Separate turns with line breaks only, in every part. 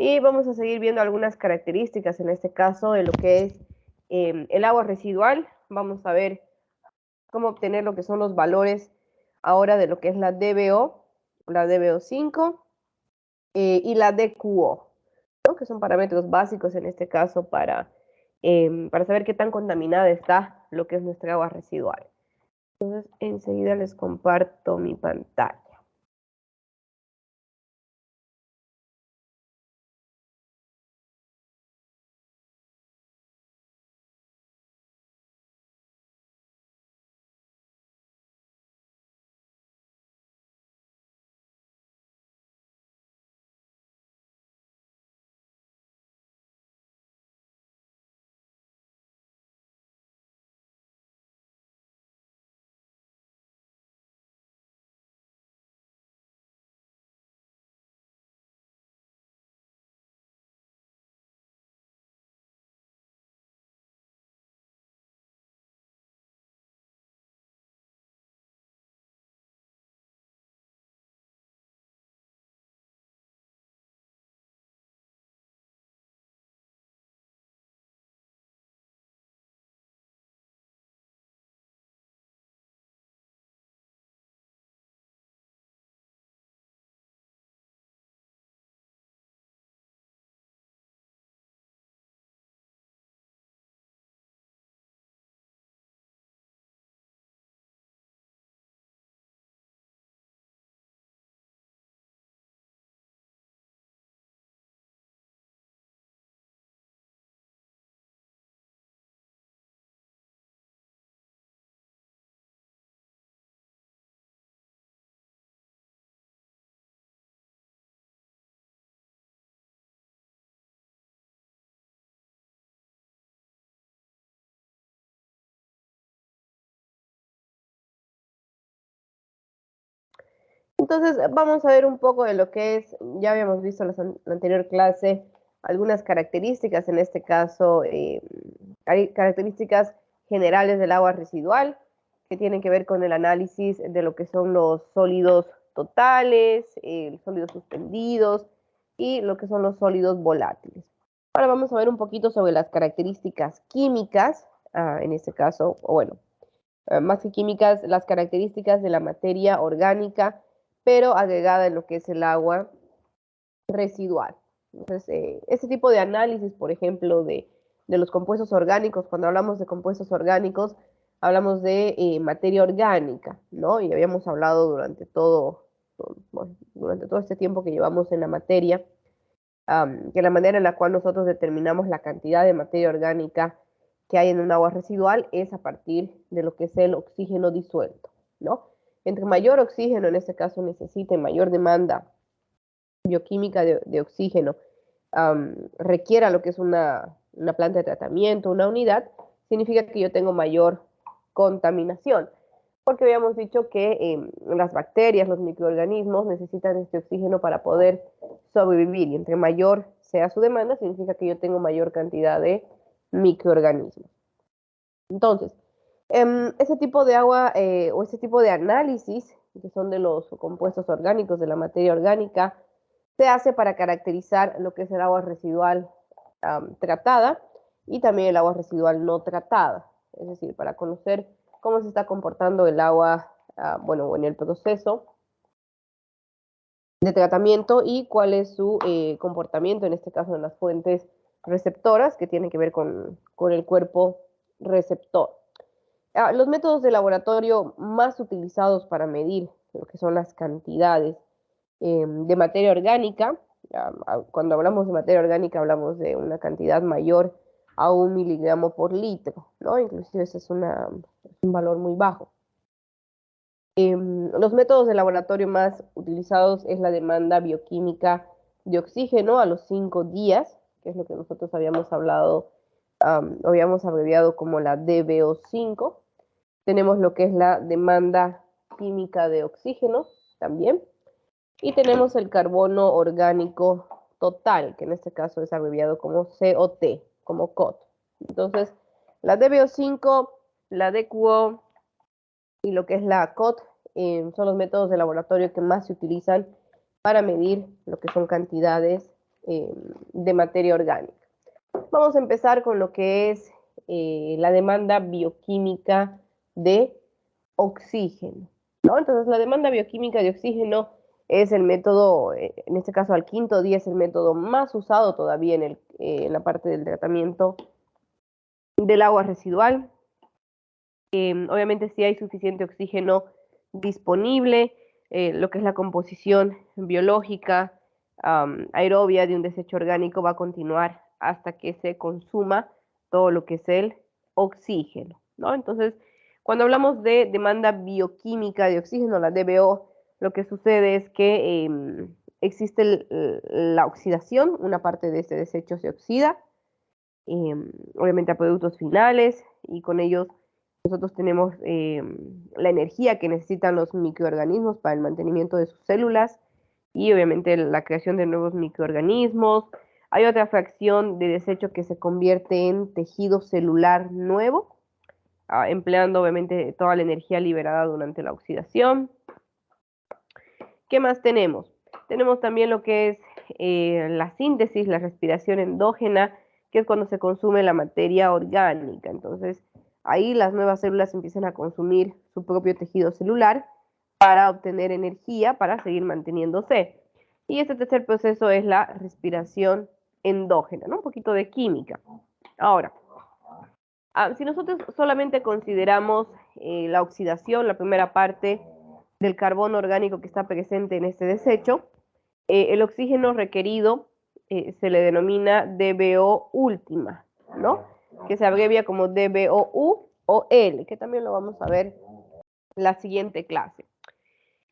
Y vamos a seguir viendo algunas características, en este caso, de lo que es el agua residual. Vamos a ver cómo obtener lo que son los valores ahora de lo que es la DBO, la DBO5 y la DQO, ¿no? Que son parámetros básicos en este caso para saber qué tan contaminada está lo que es nuestra agua residual. Entonces, enseguida les comparto mi pantalla. Entonces, vamos a ver un poco de lo que es, ya habíamos visto en la anterior clase, algunas características, en este caso, características generales del agua residual, que tienen que ver con el análisis de lo que son los sólidos totales, sólidos suspendidos y lo que son los sólidos volátiles. Ahora vamos a ver un poquito sobre las características químicas, en este caso, o bueno, más que químicas, las características de la materia orgánica, pero agregada en lo que es el agua residual. Entonces, este tipo de análisis, por ejemplo, de los compuestos orgánicos, cuando hablamos de compuestos orgánicos, hablamos de materia orgánica, ¿no? Y habíamos hablado bueno, durante todo este tiempo que llevamos en la materia, que la manera en la cual nosotros determinamos la cantidad de materia orgánica que hay en un agua residual es a partir de lo que es el oxígeno disuelto, ¿no? Entre mayor oxígeno, en este caso, necesite mayor demanda bioquímica de oxígeno, requiera lo que es una planta de tratamiento, una unidad, significa que yo tengo mayor contaminación. Porque habíamos dicho que las bacterias, los microorganismos necesitan este oxígeno para poder sobrevivir. Y entre mayor sea su demanda, significa que yo tengo mayor cantidad de microorganismos. Entonces, ese tipo de agua o ese tipo de análisis, que son de los compuestos orgánicos, de la materia orgánica, se hace para caracterizar lo que es el agua residual tratada y también el agua residual no tratada. Es decir, para conocer cómo se está comportando el agua, bueno, en el proceso de tratamiento y cuál es su comportamiento, en este caso en las fuentes receptoras, que tienen que ver con el cuerpo receptor. Los métodos de laboratorio más utilizados para medir lo que son las cantidades de materia orgánica, cuando hablamos de materia orgánica hablamos de una cantidad mayor a 1 miligramo por litro, ¿no? Inclusive ese es un valor muy bajo. Los métodos de laboratorio más utilizados es la demanda bioquímica de oxígeno a los 5 días, que es lo que nosotros habíamos hablado, habíamos abreviado como la DBO5. Tenemos lo que es la demanda química de oxígeno también. Y tenemos el carbono orgánico total, que en este caso es abreviado como COT, como COT. Entonces, la DBO5, la DQO y lo que es la COT son los métodos de laboratorio que más se utilizan para medir lo que son cantidades de materia orgánica. Vamos a empezar con lo que es la demanda bioquímica de oxígeno, ¿no? Entonces, la demanda bioquímica de oxígeno es el método, en este caso al quinto día, es el método más usado todavía en la parte del tratamiento del agua residual. Obviamente, si hay suficiente oxígeno disponible, lo que es la composición biológica aerobia de un desecho orgánico va a continuar hasta que se consuma todo lo que es el oxígeno, ¿no? Entonces, cuando hablamos de demanda bioquímica de oxígeno, la DBO, lo que sucede es que existe la oxidación, una parte de ese desecho se oxida, obviamente a productos finales, y con ellos nosotros tenemos la energía que necesitan los microorganismos para el mantenimiento de sus células y obviamente la creación de nuevos microorganismos. Hay otra fracción de desecho que se convierte en tejido celular nuevo, empleando obviamente toda la energía liberada durante la oxidación. ¿Qué más tenemos? Tenemos también lo que es la síntesis, la respiración endógena, que es cuando se consume la materia orgánica. Entonces, ahí las nuevas células empiezan a consumir su propio tejido celular para obtener energía para seguir manteniéndose. Y este tercer proceso es la respiración endógena, ¿no? Un poquito de química. Ahora, si nosotros solamente consideramos la oxidación, la primera parte del carbono orgánico que está presente en este desecho, el oxígeno requerido se le denomina DBO última, ¿no? Que se abrevia como DBOU o L, que también lo vamos a ver en la siguiente clase.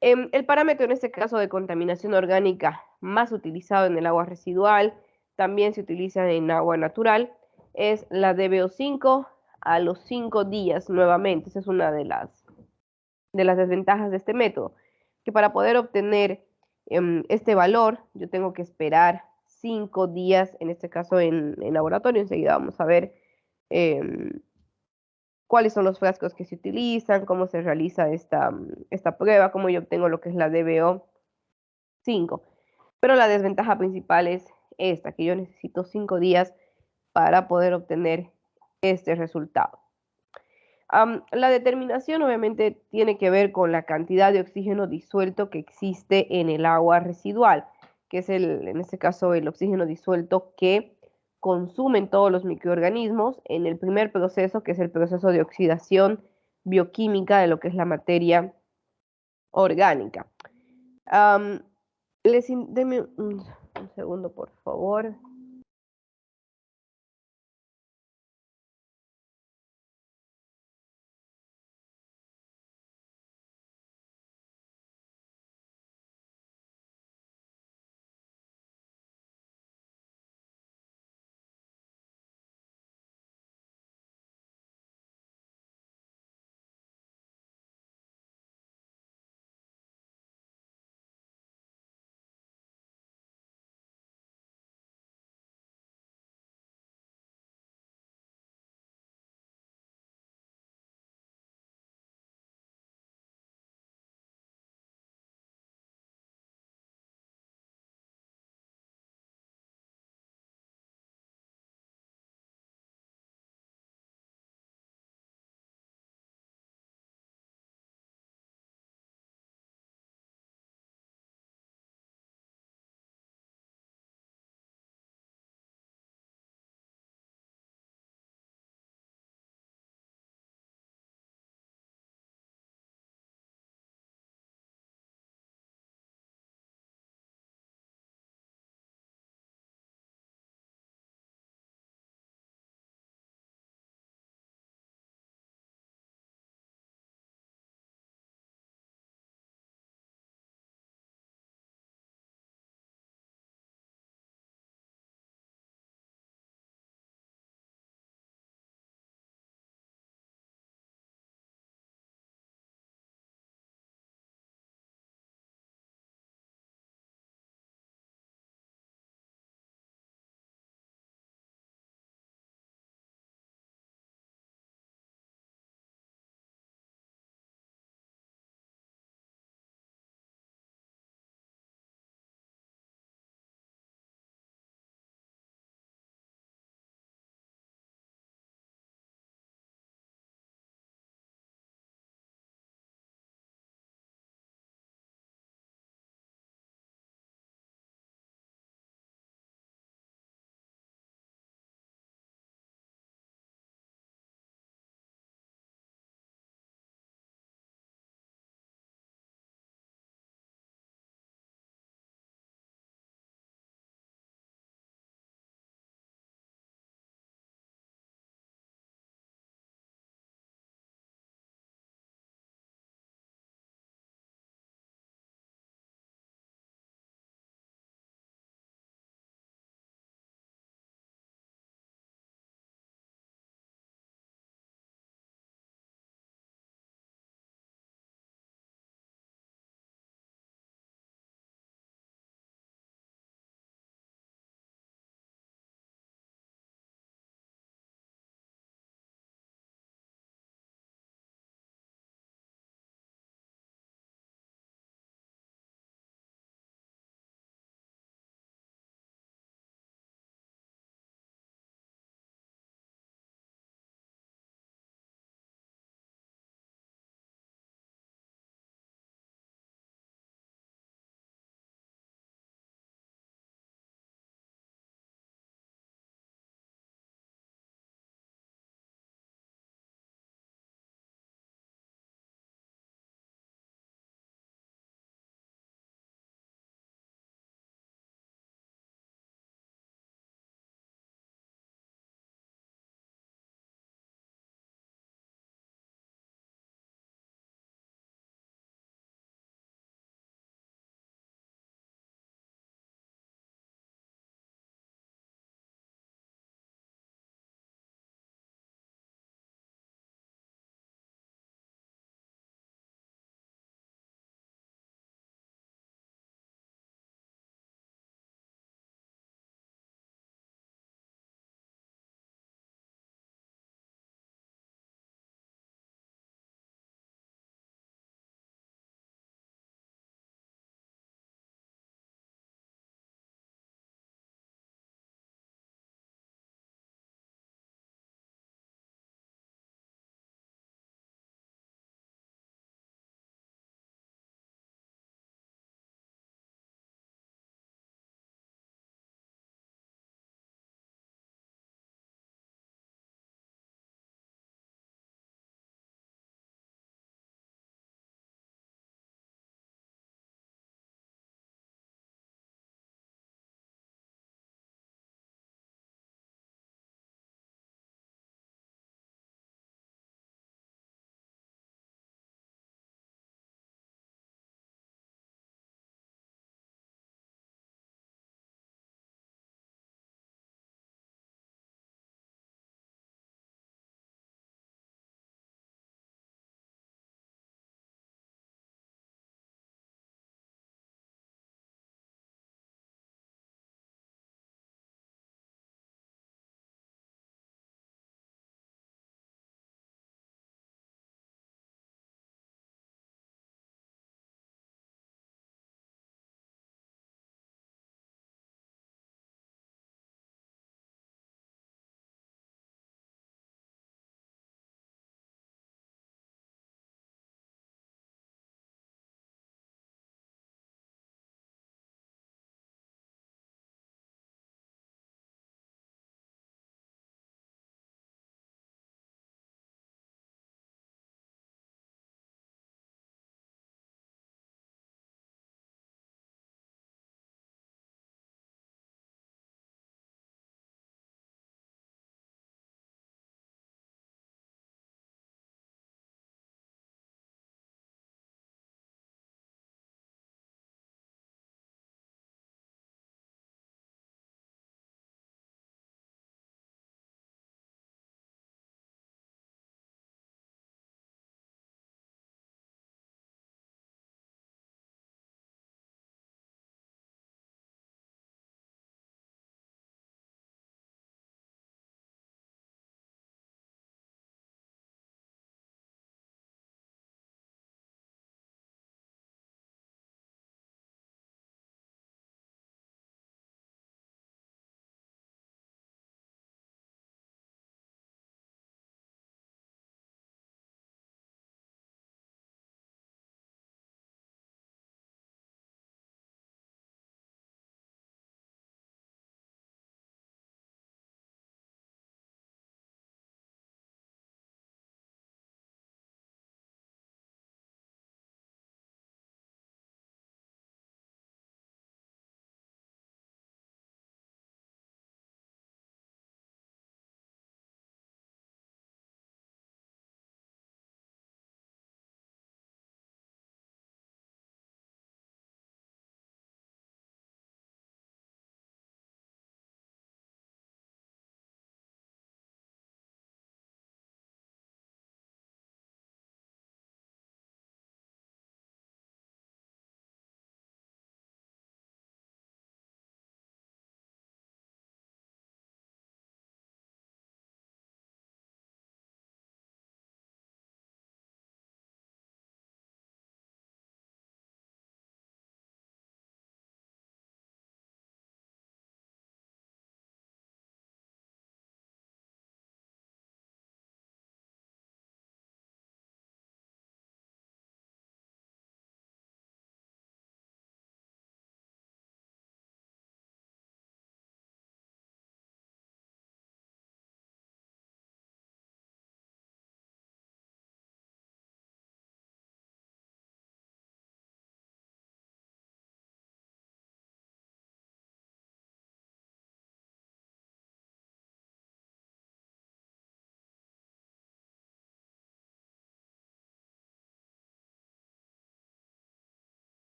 El parámetro en este caso de contaminación orgánica más utilizado en el agua residual, también se utiliza en agua natural, es la DBO5 a los 5 días nuevamente. Esa es una de las desventajas de este método, que para poder obtener este valor yo tengo que esperar 5 días, en este caso en laboratorio. Enseguida vamos a ver cuáles son los frascos que se utilizan, cómo se realiza esta prueba, cómo yo obtengo lo que es la DBO 5. Pero la desventaja principal es esta, que yo necesito 5 días para poder obtener este resultado. La determinación obviamente tiene que ver con la cantidad de oxígeno disuelto que existe en el agua residual, que es en este caso el oxígeno disuelto que consumen todos los microorganismos en el primer proceso, que es el proceso de oxidación bioquímica de lo que es la materia orgánica. Denme un segundo, por favor.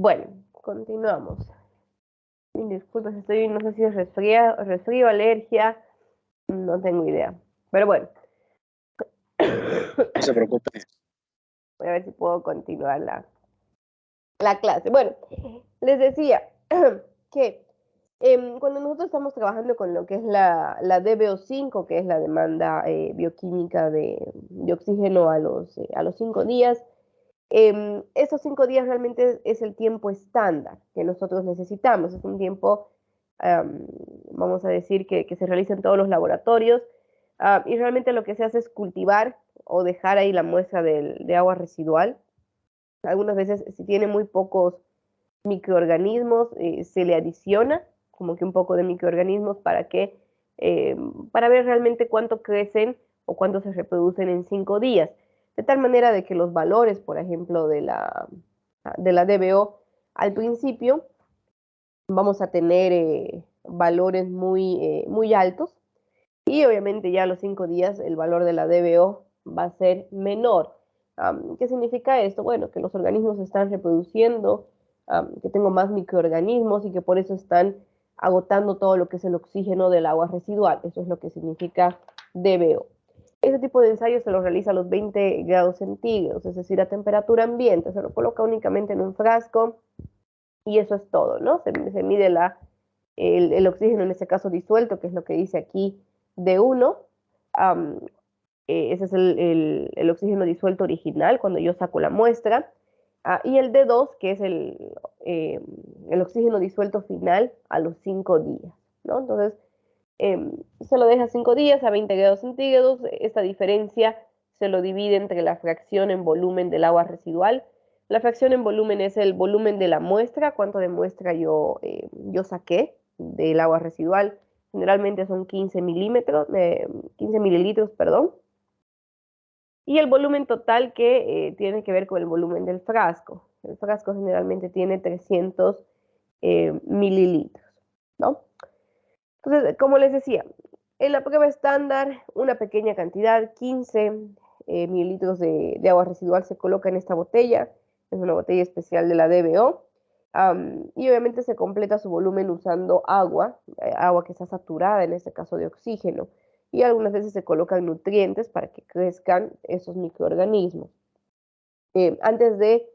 Bueno, continuamos. Disculpas, estoy, no sé si es resfrío, alergia, no tengo idea. Pero bueno,
No se preocupe.
voy a ver si puedo continuar la clase. Bueno, les decía que cuando nosotros estamos trabajando con lo que es la DBO5, que es la demanda bioquímica de oxígeno a los 5 días, esos 5 días realmente es el tiempo estándar que nosotros necesitamos. Es un tiempo, vamos a decir, que se realiza en todos los laboratorios, y realmente lo que se hace es cultivar o dejar ahí la muestra de agua residual. Algunas veces, si tiene muy pocos microorganismos, se le adiciona como que un poco de microorganismos para ver realmente cuánto crecen o cuánto se reproducen en 5 días. De tal manera de que los valores, por ejemplo, de la DBO al principio, vamos a tener valores muy altos, y obviamente ya a los 5 días el valor de la DBO va a ser menor. ¿Qué significa esto? Bueno, que los organismos se están reproduciendo, que tengo más microorganismos y que por eso están agotando todo lo que es el oxígeno del agua residual. Eso es lo que significa DBO. Este tipo de ensayo se lo realiza a los 20 grados centígrados, es decir, a temperatura ambiente. Se lo coloca únicamente en un frasco y eso es todo, ¿no? Se mide el oxígeno, en este caso disuelto, que es lo que dice aquí D1. Ese es el oxígeno disuelto original cuando yo saco la muestra. Y el D2, que es el oxígeno disuelto final a los 5 días, ¿no? Entonces, se lo deja 5 días a 20 grados centígrados. Esta diferencia se lo divide entre la fracción en volumen del agua residual. La fracción en volumen es el volumen de la muestra, cuánto de muestra yo saqué del agua residual. Generalmente son 15 mililitros, perdón. Y el volumen total que tiene que ver con el volumen del frasco. El frasco generalmente tiene 300 mililitros, ¿no? Entonces, como les decía, en la prueba estándar, una pequeña cantidad, 15 mililitros de agua residual se coloca en esta botella. Es una botella especial de la DBO. Y obviamente se completa su volumen usando agua que está saturada, en este caso de oxígeno. Y algunas veces se colocan nutrientes para que crezcan esos microorganismos. Antes de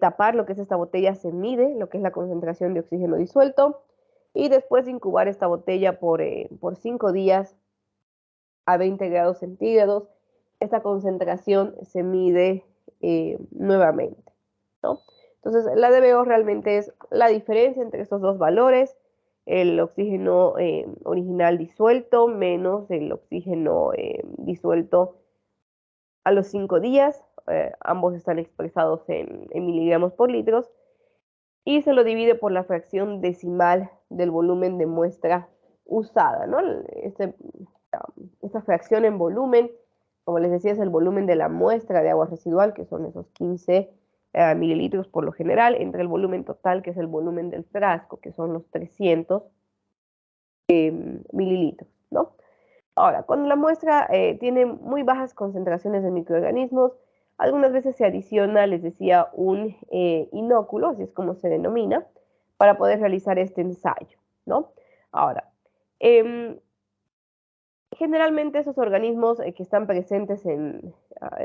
tapar lo que es esta botella, se mide lo que es la concentración de oxígeno disuelto, y después de incubar esta botella por 5 días a 20 grados centígrados, esta concentración se mide nuevamente, ¿no? Entonces, la DBO realmente es la diferencia entre estos dos valores, el oxígeno original disuelto menos el oxígeno disuelto a los 5 días. Ambos están expresados en miligramos por litros, y se lo divide por la fracción decimal del volumen de muestra usada, ¿no? Esta fracción en volumen, como les decía, es el volumen de la muestra de agua residual, que son esos 15 mililitros por lo general, entre el volumen total, que es el volumen del frasco, que son los 300 mililitros, ¿no? Ahora, cuando la muestra tiene muy bajas concentraciones de microorganismos, algunas veces se adiciona, les decía, un inóculo, así es como se denomina, para poder realizar este ensayo, ¿no? Ahora, generalmente esos organismos que están presentes en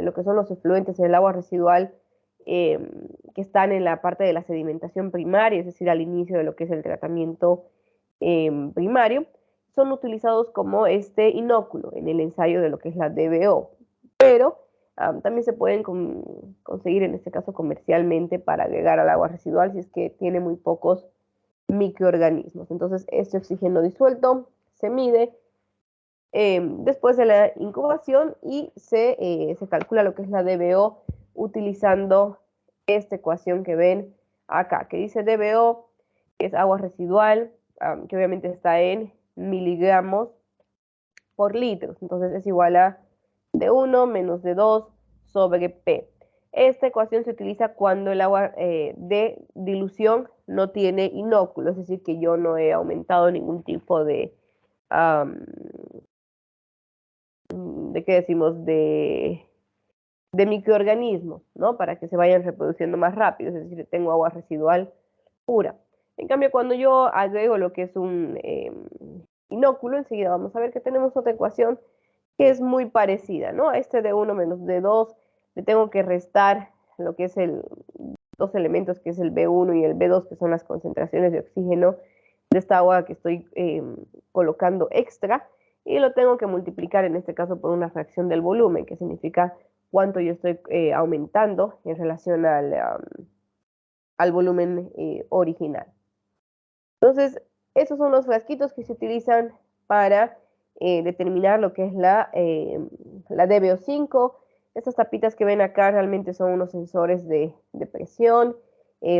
lo que son los efluentes en el agua residual, que están en la parte de la sedimentación primaria, es decir, al inicio de lo que es el tratamiento primario, son utilizados como este inóculo en el ensayo de lo que es la DBO, pero también se pueden conseguir, en este caso comercialmente, para agregar al agua residual si es que tiene muy pocos microorganismos. Entonces, este oxígeno disuelto se mide después de la incubación y se calcula lo que es la DBO utilizando esta ecuación que ven acá, que dice DBO, que es agua residual, que obviamente está en miligramos por litro. Entonces es igual a D1 menos D2 sobre P. Esta ecuación se utiliza cuando el agua de dilución no tiene inóculo, es decir, que yo no he aumentado ningún tipo ¿de qué decimos? de microorganismos, ¿no? Para que se vayan reproduciendo más rápido, es decir, tengo agua residual pura. En cambio, cuando yo agrego lo que es un inóculo, enseguida vamos a ver que tenemos otra ecuación que es muy parecida, ¿no? A este D1 menos D2 le tengo que restar lo que es el dos elementos, que es el B1 y el B2, que son las concentraciones de oxígeno de esta agua que estoy colocando extra, y lo tengo que multiplicar en este caso por una fracción del volumen, que significa cuánto yo estoy aumentando en relación al volumen original. Entonces, esos son los frasquitos que se utilizan para determinar lo que es la DBO5. Estas tapitas que ven acá realmente son unos sensores de presión,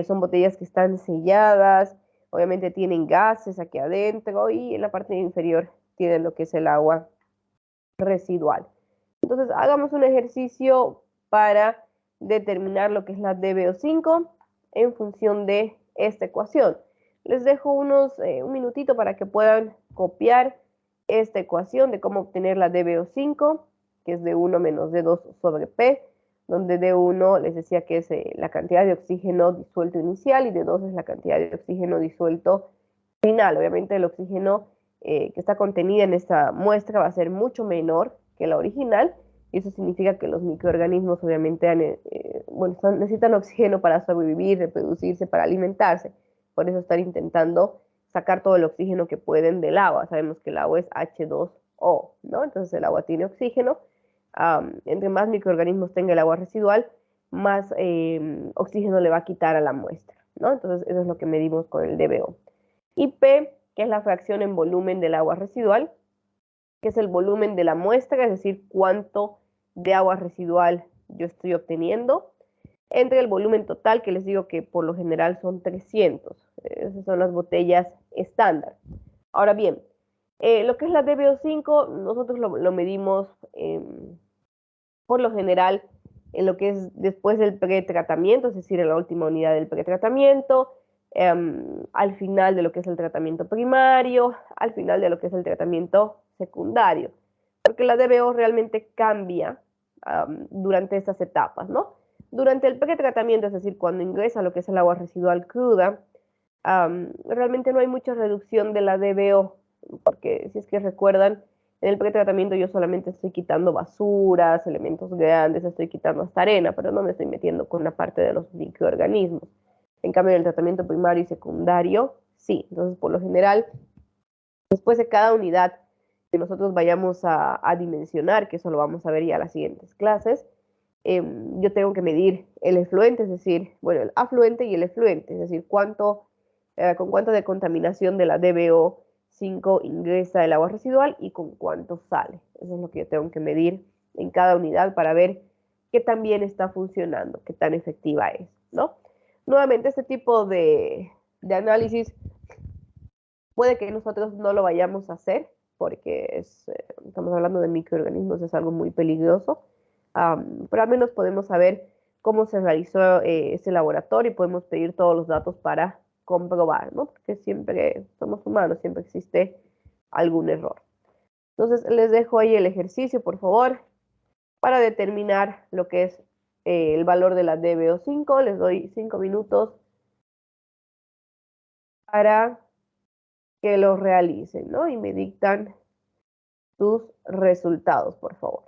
son botellas que están selladas, obviamente tienen gases aquí adentro y en la parte inferior tienen lo que es el agua residual. Entonces, hagamos un ejercicio para determinar lo que es la DBO5 en función de esta ecuación. Les dejo un minutito para que puedan copiar esta ecuación de cómo obtener la DBO5, que es D1 menos D2 sobre P, donde D1 les decía que es la cantidad de oxígeno disuelto inicial y D2 es la cantidad de oxígeno disuelto final. Obviamente el oxígeno que está contenida en esta muestra va a ser mucho menor que la original, y eso significa que los microorganismos obviamente necesitan oxígeno para sobrevivir, reproducirse, para alimentarse. Por eso están intentando sacar todo el oxígeno que pueden del agua. Sabemos que el agua es H2O, ¿no? Entonces el agua tiene oxígeno. Entre más microorganismos tenga el agua residual, más oxígeno le va a quitar a la muestra, ¿no? Entonces eso es lo que medimos con el DBO. Y P, que es la fracción en volumen del agua residual, que es el volumen de la muestra, es decir, cuánto de agua residual yo estoy obteniendo, entre el volumen total, que les digo que por lo general son 300. Esas son las botellas estándar. Ahora bien, lo que es la DBO5, nosotros lo medimos por lo general en lo que es después del pretratamiento, es decir, en la última unidad del pretratamiento, al final de lo que es el tratamiento primario, al final de lo que es el tratamiento secundario, porque la DBO realmente cambia durante estas etapas, ¿no? Durante el pretratamiento, es decir, cuando ingresa lo que es el agua residual cruda, realmente no hay mucha reducción de la DBO, porque si es que recuerdan, en el pretratamiento yo solamente estoy quitando basuras, elementos grandes, estoy quitando hasta arena, pero no me estoy metiendo con la parte de los microorganismos. En cambio, en el tratamiento primario y secundario, sí. Entonces, por lo general, después de cada unidad que nosotros vayamos a dimensionar, que eso lo vamos a ver ya en las siguientes clases, yo tengo que medir el efluente, es decir, bueno, el afluente y el efluente, es decir, con cuánto de contaminación de la DBO5 ingresa el agua residual y con cuánto sale. Eso es lo que yo tengo que medir en cada unidad para ver qué tan bien está funcionando, qué tan efectiva es, ¿no? Nuevamente, este tipo de análisis puede que nosotros no lo vayamos a hacer porque estamos hablando de microorganismos, es algo muy peligroso, pero al menos podemos saber cómo se realizó ese laboratorio y podemos pedir todos los datos para comprobar, ¿no? Porque siempre somos humanos, siempre existe algún error. Entonces, les dejo ahí el ejercicio, por favor, para determinar lo que es el valor de la DBO5. Les doy 5 minutos para que lo realicen, ¿no? Y me dictan sus resultados, por favor.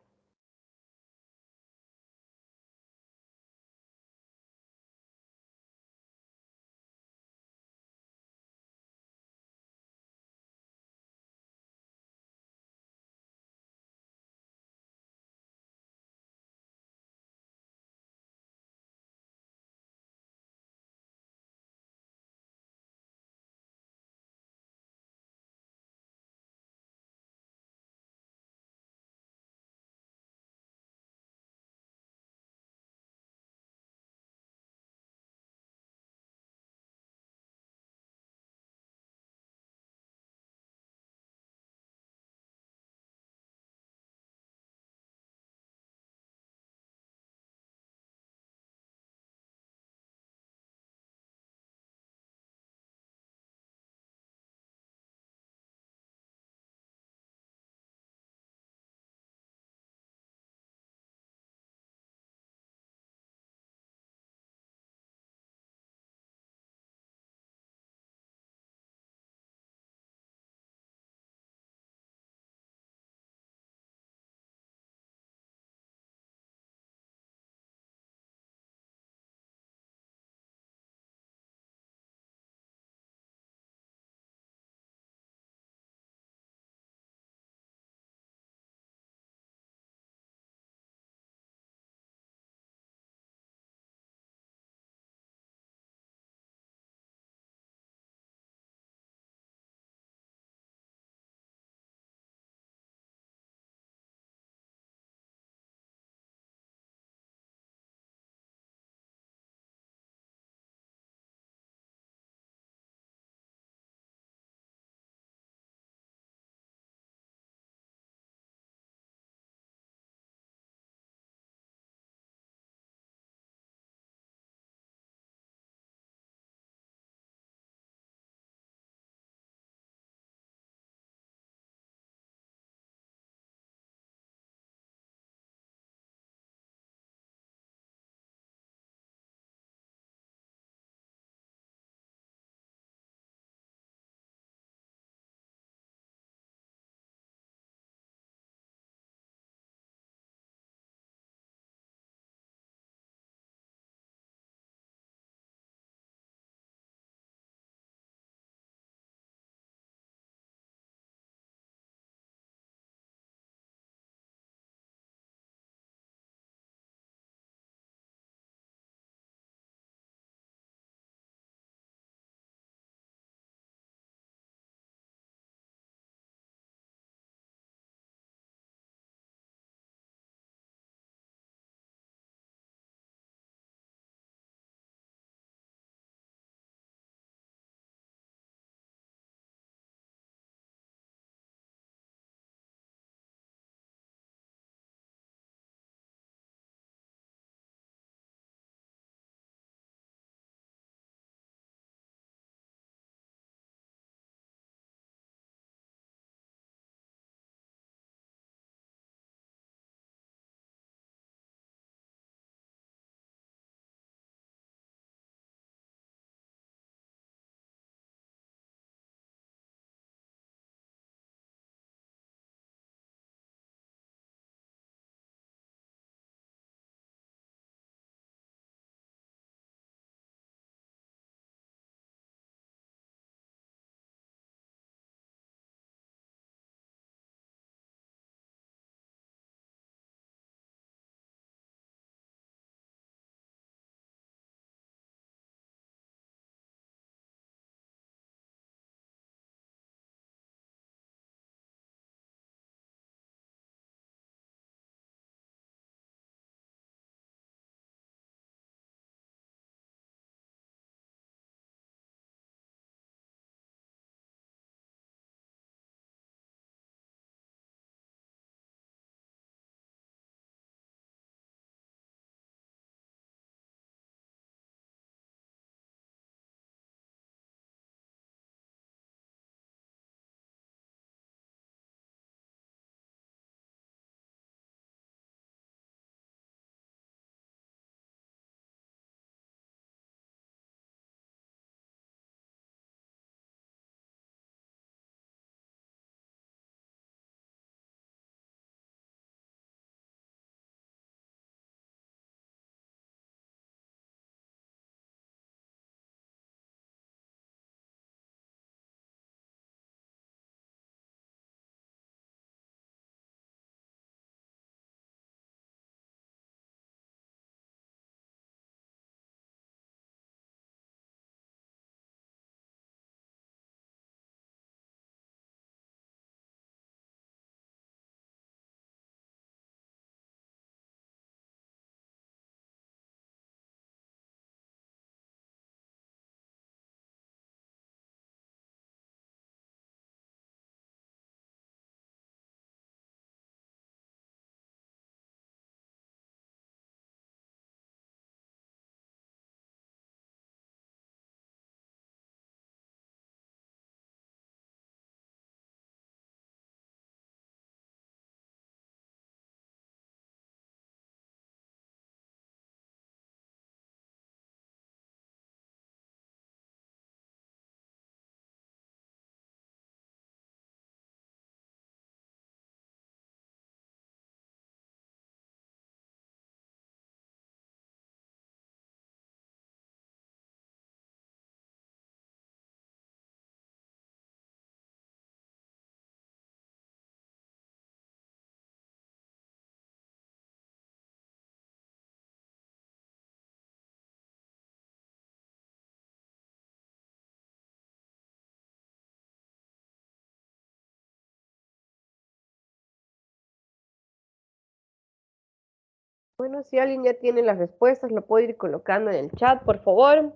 Bueno, si alguien ya tiene las respuestas, lo puede ir colocando en el chat, por favor.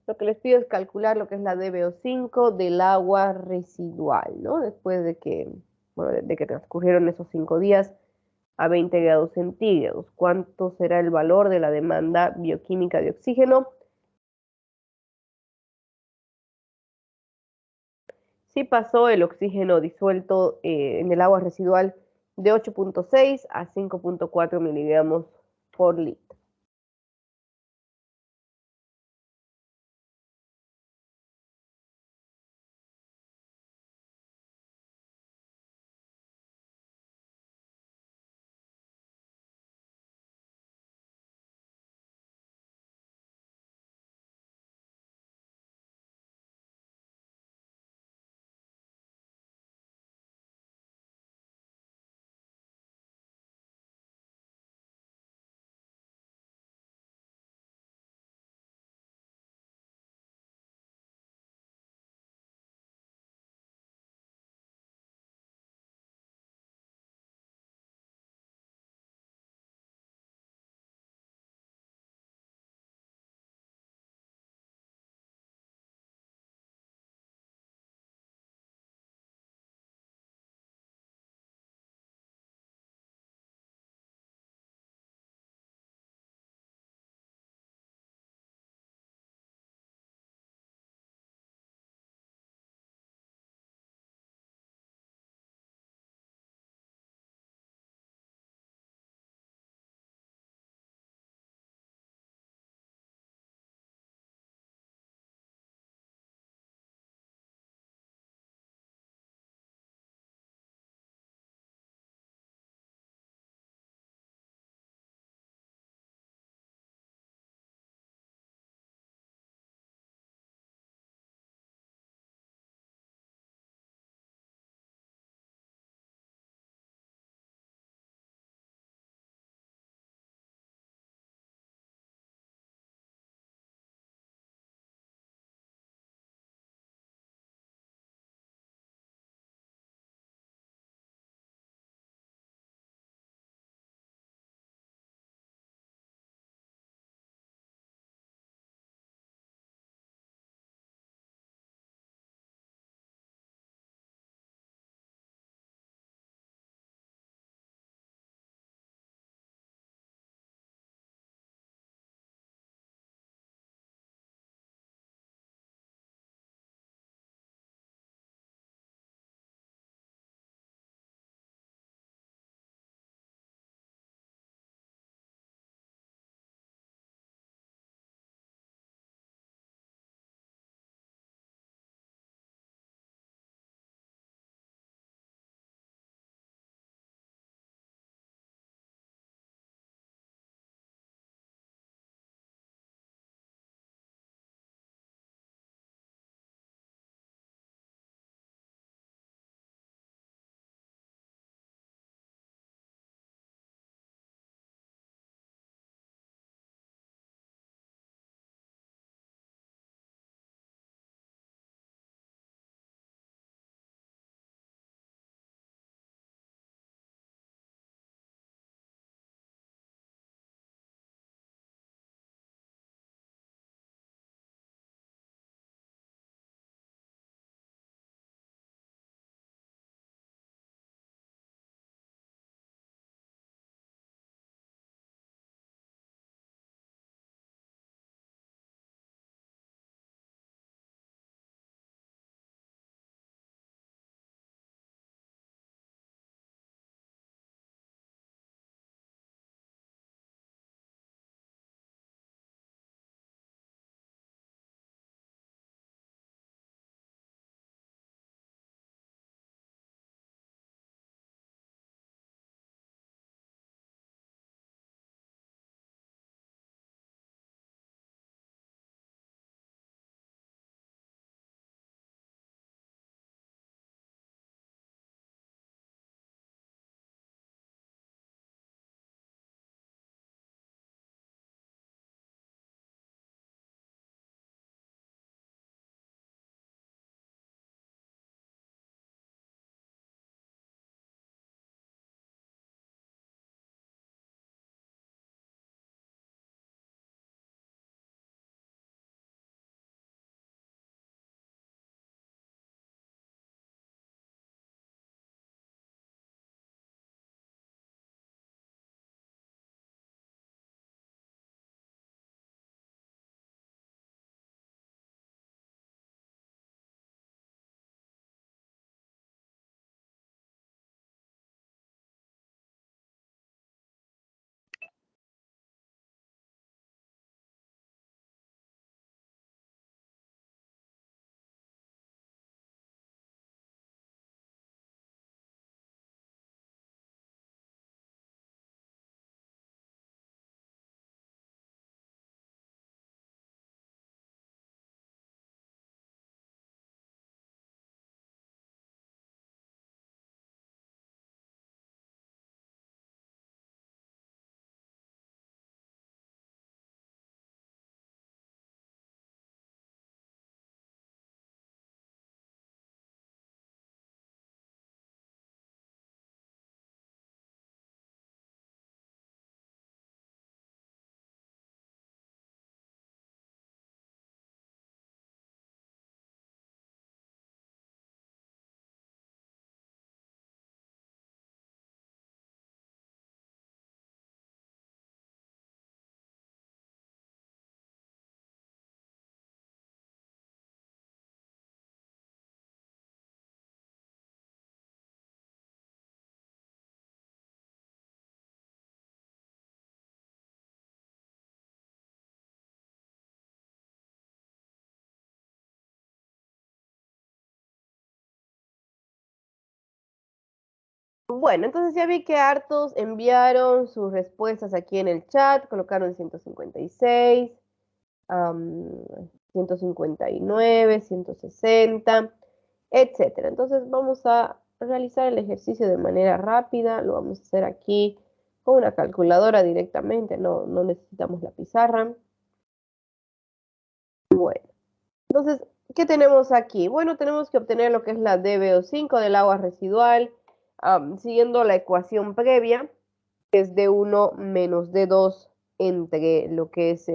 Lo que les pido es calcular lo que es la DBO5 del agua residual, ¿no? Después de que, bueno, de que transcurrieron esos 5 días a 20 grados centígrados. ¿Cuánto será el valor de la demanda bioquímica de oxígeno? Si pasó el oxígeno disuelto en el agua residual de 8,6 a 5,4 miligramos por litro. Bueno, entonces ya vi que hartos enviaron sus respuestas aquí en el chat, colocaron 156, 159, 160, etcétera. Entonces vamos a realizar el ejercicio de manera rápida, lo vamos a hacer aquí con una calculadora directamente, no necesitamos la pizarra. Bueno, entonces, ¿qué tenemos aquí? Bueno, tenemos que obtener lo que es la DBO5 del agua residual, siguiendo la ecuación previa, que es D1 menos D2 entre lo que es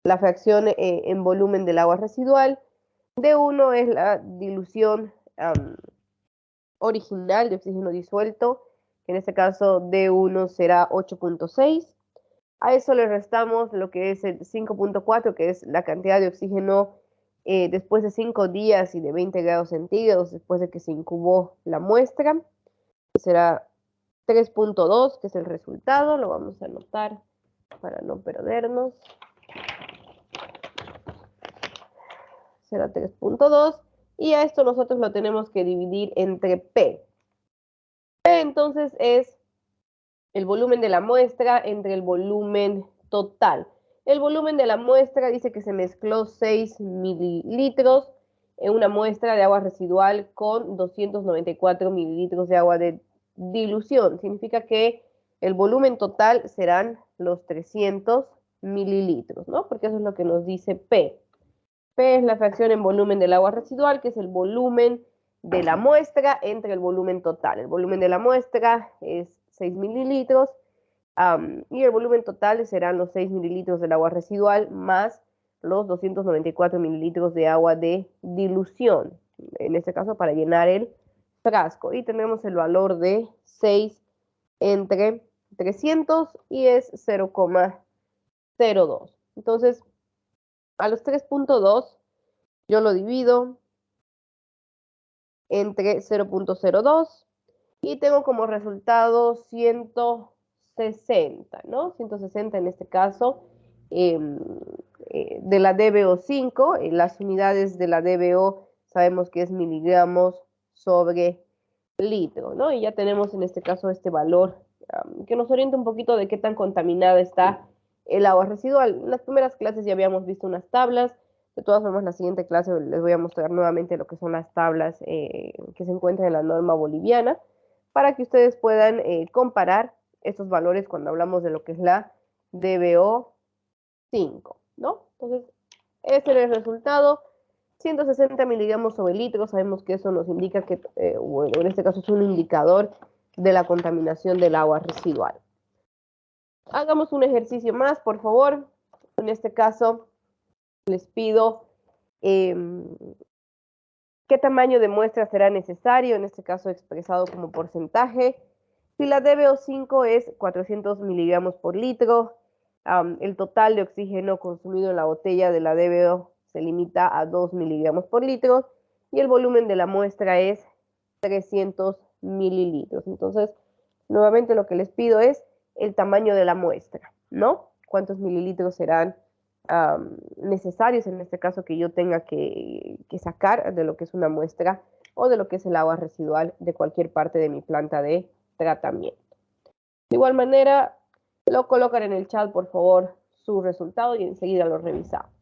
la fracción en volumen del agua residual. D1 es la dilución original de oxígeno disuelto, que en este caso D1 será 8.6. A eso le restamos lo que es el 5.4, que es la cantidad de oxígeno después de 5 días y de 20 grados centígrados, después de que se incubó la muestra. Será 3.2, que es el resultado. Lo vamos a anotar para no perdernos. Será 3.2. Y a esto nosotros lo tenemos que dividir entre P. P entonces es el volumen de la muestra entre el volumen total. El volumen de la muestra dice que se mezcló 6 mililitros en una muestra de agua residual con 294 mililitros de agua de dilución. Significa que el volumen total serán los 300 mililitros, ¿no? Porque eso es lo que nos dice P. P es la fracción en volumen del agua residual, que es el volumen de la muestra entre el volumen total. El volumen de la muestra es 6 mililitros y el volumen total serán los 6 mililitros del agua residual más los 294 mililitros de agua de dilución, en este caso para llenar el frasco. Y tenemos el valor de 6 entre 300 y es 0,02. Entonces, a los 3.2 yo lo divido entre 0.02 y tengo como resultado 160, ¿no? 160 en este caso de la DBO5. Las unidades de la DBO sabemos que es miligramos sobre litro, ¿no? Y ya tenemos en este caso este valor que nos orienta un poquito de qué tan contaminada está el agua residual. En las primeras clases ya habíamos visto unas tablas. De todas formas, en la siguiente clase les voy a mostrar nuevamente lo que son las tablas que se encuentran en la norma boliviana para que ustedes puedan comparar estos valores cuando hablamos de lo que es la DBO5, ¿no? Entonces, ese es el resultado. 160 miligramos sobre litro, sabemos que eso nos indica que, bueno, en este caso es un indicador de la contaminación del agua residual. Hagamos un ejercicio más, por favor. En este caso, les pido qué tamaño de muestra será necesario, en este caso expresado como porcentaje. Si la DBO5 es 400 miligramos por litro, el total de oxígeno consumido en la botella de la DBO se limita a 2 miligramos por litro y el volumen de la muestra es 300 mililitros. Entonces, nuevamente lo que les pido es el tamaño de la muestra, ¿no? ¿Cuántos mililitros serán necesarios en este caso que yo tenga que sacar de lo que es una muestra o de lo que es el agua residual de cualquier parte de mi planta de tratamiento? De igual manera, lo colocan en el chat, por favor, su resultado y enseguida lo revisamos.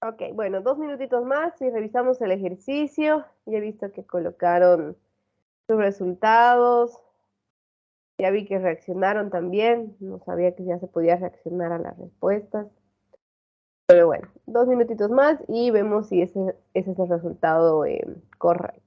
Ok, bueno, 2 minutitos más y revisamos el ejercicio. Ya he visto que colocaron sus resultados. Ya vi que reaccionaron también. No sabía que ya se podía reaccionar a las respuestas. Pero bueno, 2 minutitos más y vemos si ese es el resultado correcto.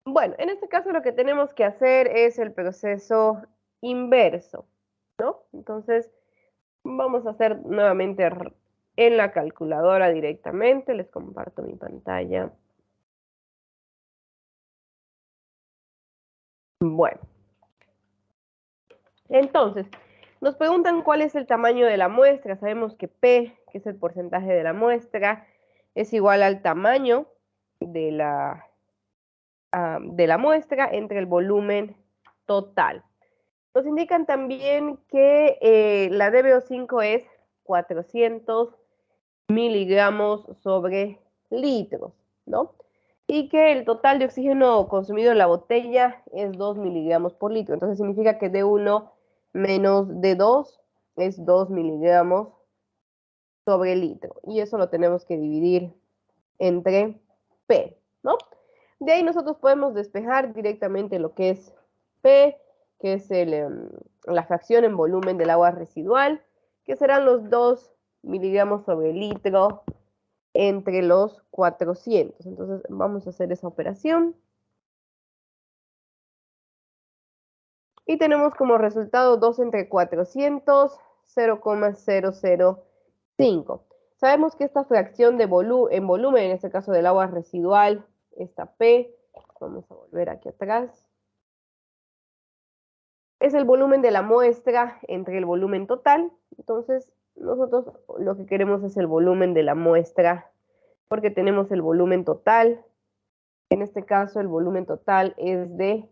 Bueno, en este caso lo que tenemos que hacer es el proceso inverso, ¿no? Entonces, vamos a hacer nuevamente en la calculadora directamente. Les comparto mi pantalla. Bueno, entonces, nos preguntan cuál es el tamaño de la muestra. Sabemos que P, que es el porcentaje de la muestra, es igual al tamaño de la muestra entre el volumen total. Nos indican también que la DBO5 es 400 miligramos sobre litros, ¿no? y que el total de oxígeno consumido en la botella es 2 miligramos por litro. Entonces significa que D1 menos D2 es 2 miligramos sobre litro. Y eso lo tenemos que dividir entre P, ¿no? De ahí nosotros podemos despejar directamente lo que es P, que es la fracción en volumen del agua residual, que serán los 2 miligramos sobre litro entre los 400. Entonces vamos a hacer esa operación. Y tenemos como resultado 2 entre 400, 0,005. Sabemos que esta fracción de en volumen, en este caso del agua residual, esta P, vamos a volver aquí atrás, es el volumen de la muestra entre el volumen total. Entonces, nosotros lo que queremos es el volumen de la muestra, porque tenemos el volumen total. En este caso, el volumen total es de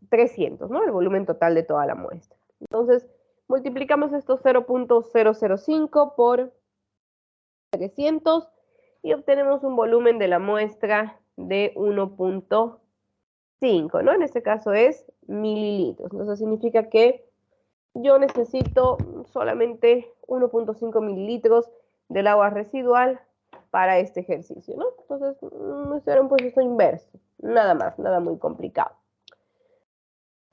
300, ¿no? El volumen total de toda la muestra. Entonces, multiplicamos estos 0,005 por 300 y obtenemos un volumen de la muestra de 1,5, ¿no? En este caso es mililitros. Entonces, significa que yo necesito solamente 1,5 mililitros del agua residual para este ejercicio, ¿no? Entonces, esto era un proceso inverso, nada más, nada muy complicado.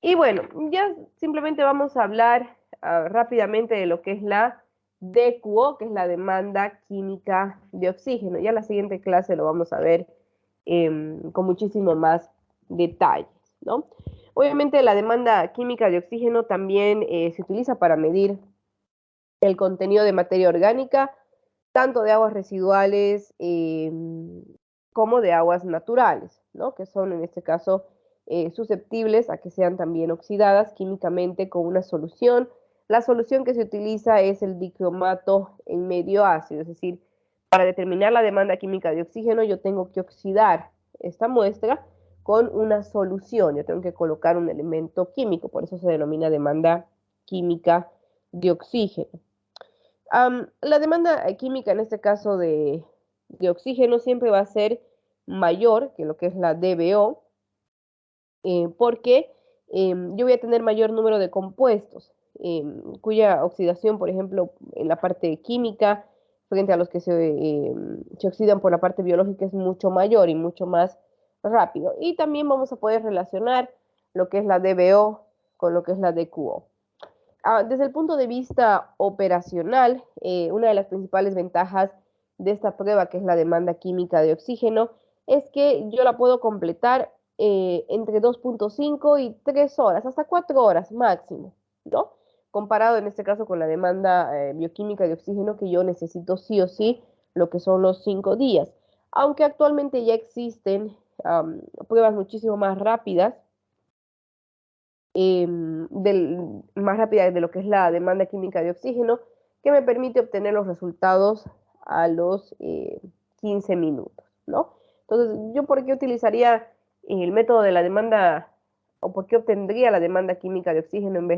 Y bueno, ya simplemente vamos a hablar rápidamente de lo que es la DQO, que es la demanda química de oxígeno. Ya en la siguiente clase lo vamos a ver con muchísimo más detalles, ¿no? Obviamente la demanda química de oxígeno también se utiliza para medir el contenido de materia orgánica, tanto de aguas residuales como de aguas naturales, ¿no? Que son en este caso susceptibles a que sean también oxidadas químicamente con una solución. La solución que se utiliza es el dicromato en medio ácido, es decir, para determinar la demanda química de oxígeno yo tengo que oxidar esta muestra con una solución, yo tengo que colocar un elemento químico, por eso se denomina demanda química de oxígeno. La demanda química en este caso de oxígeno siempre va a ser mayor que lo que es la DBO, porque yo voy a tener mayor número de compuestos, cuya oxidación, por ejemplo, en la parte química, frente a los que se oxidan por la parte biológica, es mucho mayor y mucho más rápido. Y también vamos a poder relacionar lo que es la DBO con lo que es la DQO. Desde el punto de vista operacional, una de las principales ventajas de esta prueba, que es la demanda química de oxígeno, es que yo la puedo completar entre 2,5 y 3 horas, hasta 4 horas máximo, ¿no? Comparado en este caso con la demanda bioquímica de oxígeno, que yo necesito sí o sí lo que son los 5 días. Aunque actualmente ya existen pruebas muchísimo más rápidas, más rápida de lo que es la demanda química de oxígeno, que me permite obtener los resultados a los 15 minutos, ¿no? Entonces, ¿yo por qué utilizaría el método de la demanda o por qué obtendría la demanda química de oxígeno en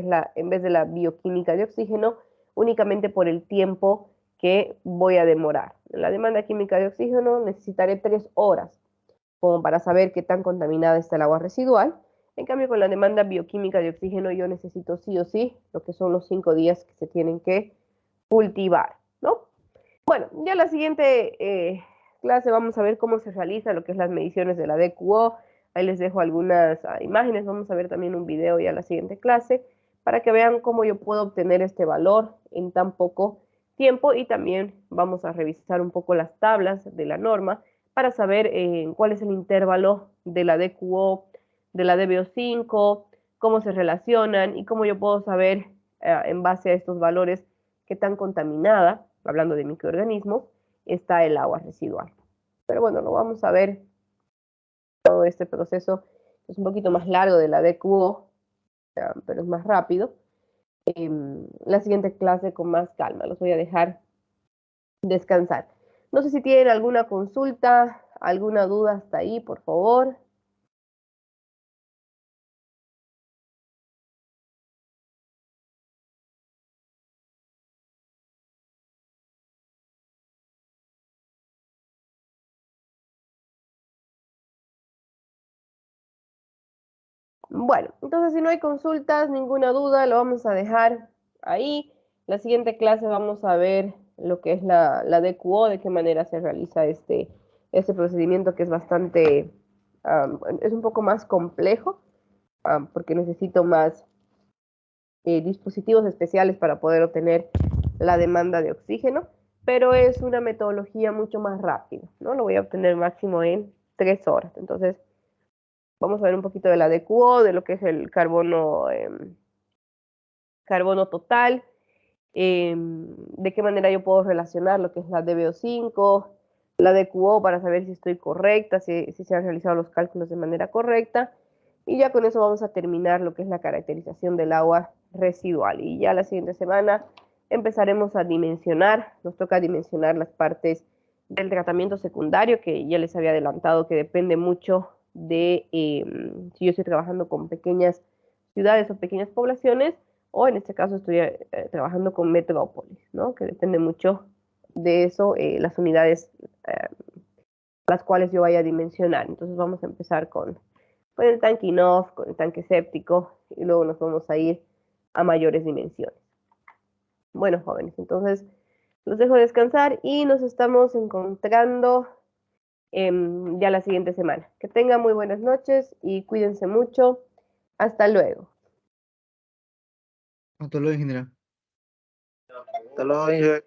vez de la bioquímica de oxígeno? Únicamente por el tiempo que voy a demorar. En la demanda química de oxígeno necesitaré 3 horas como para saber qué tan contaminada está el agua residual. En cambio, con la demanda bioquímica de oxígeno yo necesito sí o sí lo que son los 5 días que se tienen que cultivar, ¿no? Bueno, ya en la siguiente clase vamos a ver cómo se realiza lo que es las mediciones de la DQO. Ahí les dejo algunas imágenes, vamos a ver también un video ya en la siguiente clase para que vean cómo yo puedo obtener este valor en tan poco tiempo y también vamos a revisar un poco las tablas de la norma para saber cuál es el intervalo de la DQO, de la DBO5, cómo se relacionan y cómo yo puedo saber en base a estos valores qué tan contaminada, hablando de microorganismos, está el agua residual. Pero bueno, lo vamos a ver todo este proceso. Es un poquito más largo de la DQO, pero es más rápido. La siguiente clase con más calma. Los voy a dejar descansar. No sé si tienen alguna consulta, alguna duda hasta ahí, por favor. Bueno, entonces si no hay consultas, ninguna duda, lo vamos a dejar ahí. La siguiente clase vamos a ver lo que es la DQO, de qué manera se realiza este procedimiento que es bastante, es un poco más complejo, porque necesito más dispositivos especiales para poder obtener la demanda de oxígeno, pero es una metodología mucho más rápida, ¿no? Lo voy a obtener máximo en 3 horas. Entonces, vamos a ver un poquito de la DQO, de lo que es el carbono total, de qué manera yo puedo relacionar lo que es la DBO5, la DQO para saber si estoy correcta, si se han realizado los cálculos de manera correcta. Y ya con eso vamos a terminar lo que es la caracterización del agua residual. Y ya la siguiente semana empezaremos a dimensionar, nos toca dimensionar las partes del tratamiento secundario, que ya les había adelantado que depende mucho de si yo estoy trabajando con pequeñas ciudades o pequeñas poblaciones, o en este caso estoy trabajando con metrópolis, ¿no? Que depende mucho de eso, las unidades las cuales yo vaya a dimensionar. Entonces vamos a empezar con el tanque inoff, con el tanque séptico, y luego nos vamos a ir a mayores dimensiones. Bueno, jóvenes, entonces los dejo descansar y nos estamos encontrando ya la siguiente semana. Que tengan muy buenas noches y cuídense mucho. Hasta luego.
Hasta luego, ingeniero.
Hasta luego, Inge.